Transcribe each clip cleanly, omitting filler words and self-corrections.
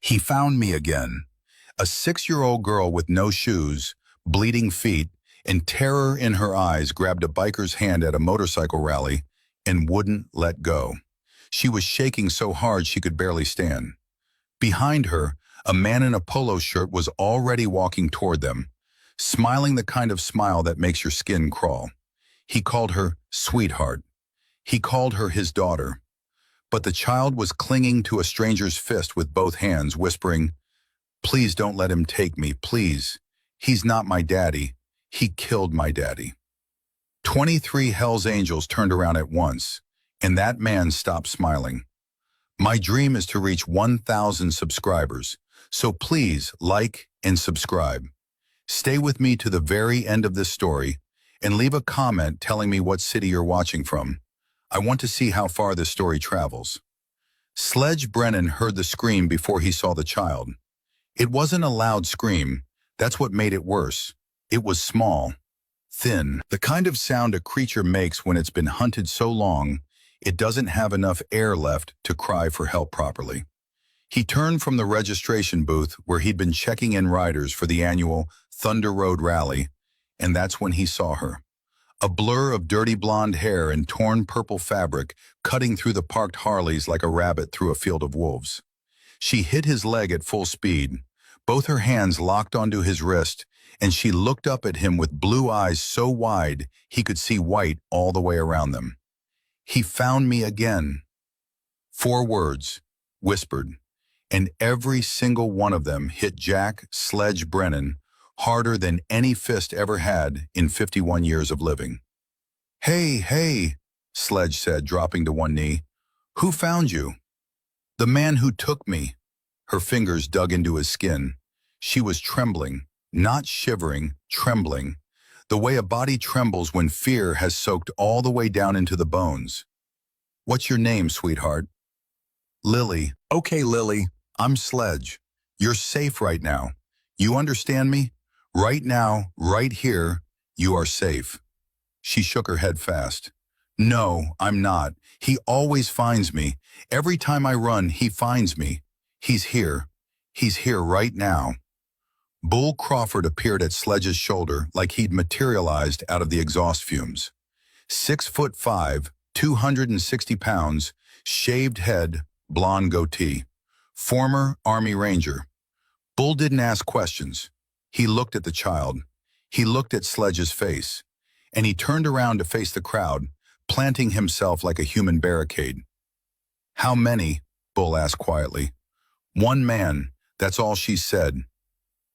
He found me again. A 6-year-old girl with no shoes, bleeding feet, and terror in her eyes grabbed a biker's hand at a motorcycle rally and wouldn't let go. She was shaking so hard she could barely stand. Behind her, a man in a polo shirt was already walking toward them, smiling the kind of smile that makes your skin crawl. He called her sweetheart. He called her his daughter. But the child was clinging to a stranger's fist with both hands, whispering, "Please don't let him take me, please. He's not my daddy. He killed my daddy." 23 Hells Angels turned around at once, and that man stopped smiling. My dream is to reach 1,000 subscribers, so please like and subscribe. Stay with me to the very end of this story and leave a comment telling me what city you're watching from. I want to see how far this story travels. Sledge Brennan heard the scream before he saw the child. It wasn't a loud scream. That's what made it worse. It was small, thin, the kind of sound a creature makes when it's been hunted so long it doesn't have enough air left to cry for help properly. He turned from the registration booth where he'd been checking in riders for the annual Thunder Road Rally, and that's when he saw her. A blur of dirty blonde hair and torn purple fabric cutting through the parked Harleys like a rabbit through a field of wolves. She hit his leg at full speed, both her hands locked onto his wrist, and she looked up at him with blue eyes so wide he could see white all the way around them. "He found me again." 4 words, whispered, and every single one of them hit Jack Sledge Brennan harder than any fist ever had in 51 years of living. "Hey, hey," Sledge said, dropping to one knee. "Who found you?" "The man who took me." Her fingers dug into his skin. She was trembling, not shivering, trembling, the way a body trembles when fear has soaked all the way down into the bones. "What's your name, sweetheart?" "Lily." "Okay, Lily, I'm Sledge. You're safe right now. You understand me? Right now, right here, you are safe." She shook her head fast. "No, I'm not. He always finds me. Every time I run, he finds me. He's here. He's here right now." Bull Crawford appeared at Sledge's shoulder like he'd materialized out of the exhaust fumes. 6'5", 260 pounds, shaved head, blonde goatee. Former Army Ranger. Bull didn't ask questions. He looked at the child. He looked at Sledge's face. And he turned around to face the crowd, planting himself like a human barricade. "How many?" Bull asked quietly. "One man, that's all she said."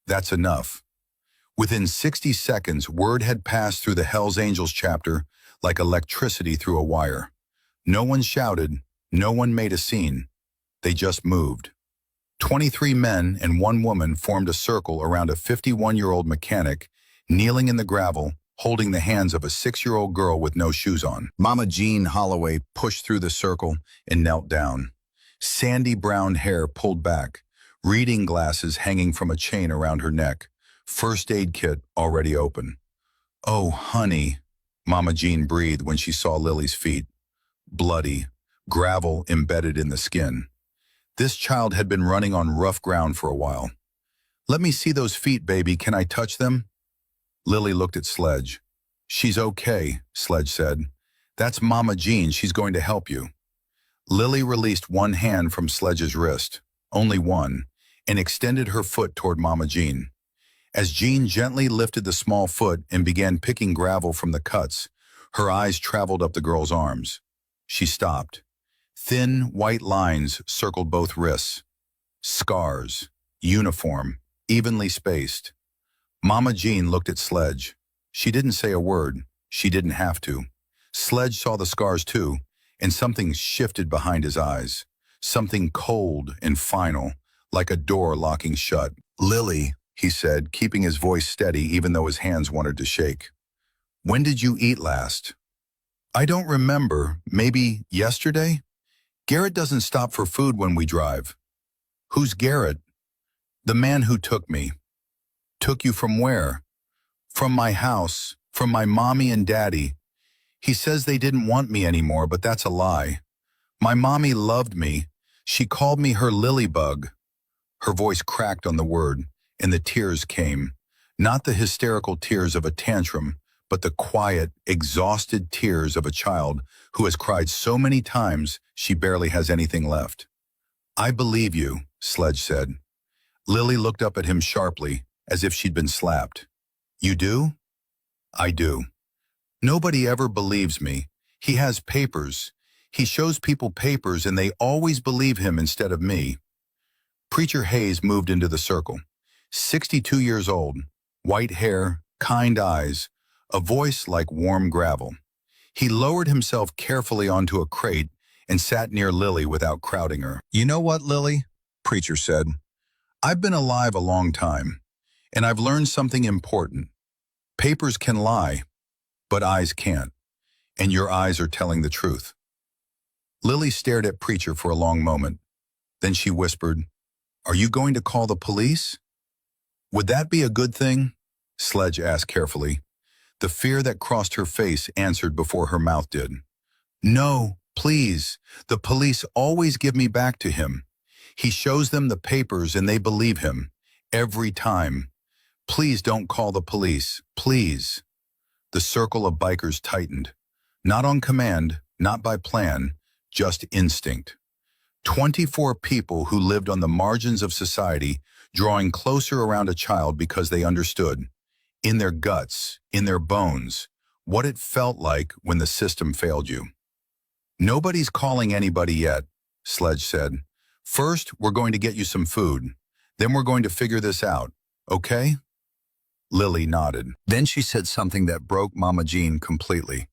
"That's enough." Within 60 seconds, word had passed through the Hells Angels chapter like electricity through a wire. No one shouted, no one made a scene. They just moved. 23 men and 1 woman formed a circle around a 51-year-old mechanic, kneeling in the gravel, holding the hands of a 6-year-old girl with no shoes on. Mama Jean Holloway pushed through the circle and knelt down. Sandy brown hair pulled back, reading glasses hanging from a chain around her neck, first aid kit already open. "Oh, honey," Mama Jean breathed when she saw Lily's feet. Bloody, gravel embedded in the skin. This child had been running on rough ground for a while. "Let me see those feet, baby. Can I touch them?" Lily looked at Sledge. "She's okay," Sledge said. "That's Mama Jean. She's going to help you." Lily released one hand from Sledge's wrist, only one, and extended her foot toward Mama Jean. As Jean gently lifted the small foot and began picking gravel from the cuts, her eyes traveled up the girl's arms. She stopped. Thin, white lines circled both wrists. Scars, uniform, evenly spaced. Mama Jean looked at Sledge. She didn't say a word. She didn't have to. Sledge saw the scars too, and something shifted behind his eyes. Something cold and final, like a door locking shut. "Lily," he said, keeping his voice steady even though his hands wanted to shake. "When did you eat last?" "I don't remember. Maybe yesterday? Garrett doesn't stop for food when we drive." "Who's Garrett?" "The man who took me." "Took you from where?" "From my house, from my mommy and daddy. He says they didn't want me anymore, but that's a lie. My mommy loved me. She called me her Lilybug." Her voice cracked on the word, and the tears came. Not the hysterical tears of a tantrum, but the quiet, exhausted tears of a child who has cried so many times she barely has anything left. "I believe you," Sledge said. Lily looked up at him sharply, as if she'd been slapped. "You do?" "I do. Nobody ever believes me. He has papers. He shows people papers and they always believe him instead of me." Preacher Hayes moved into the circle. 62 years old, white hair, kind eyes, a voice like warm gravel. He lowered himself carefully onto a crate and sat near Lily without crowding her. "You know what, Lily?" Preacher said. "I've been alive a long time, and I've learned something important. Papers can lie, but eyes can't, and your eyes are telling the truth." Lily stared at Preacher for a long moment. Then she whispered, "Are you going to call the police?" "Would that be a good thing?" Sledge asked carefully. The fear that crossed her face answered before her mouth did. "No, please. The police always give me back to him. He shows them the papers and they believe him. Every time. Please don't call the police. Please." The circle of bikers tightened. Not on command, not by plan, just instinct. 24 people who lived on the margins of society, drawing closer around a child because they understood, in their guts, in their bones, what it felt like when the system failed you. "Nobody's calling anybody yet," Sledge said. "First, we're going to get you some food. Then we're going to figure this out, okay?" Lily nodded. Then she said something that broke Mama Jean completely.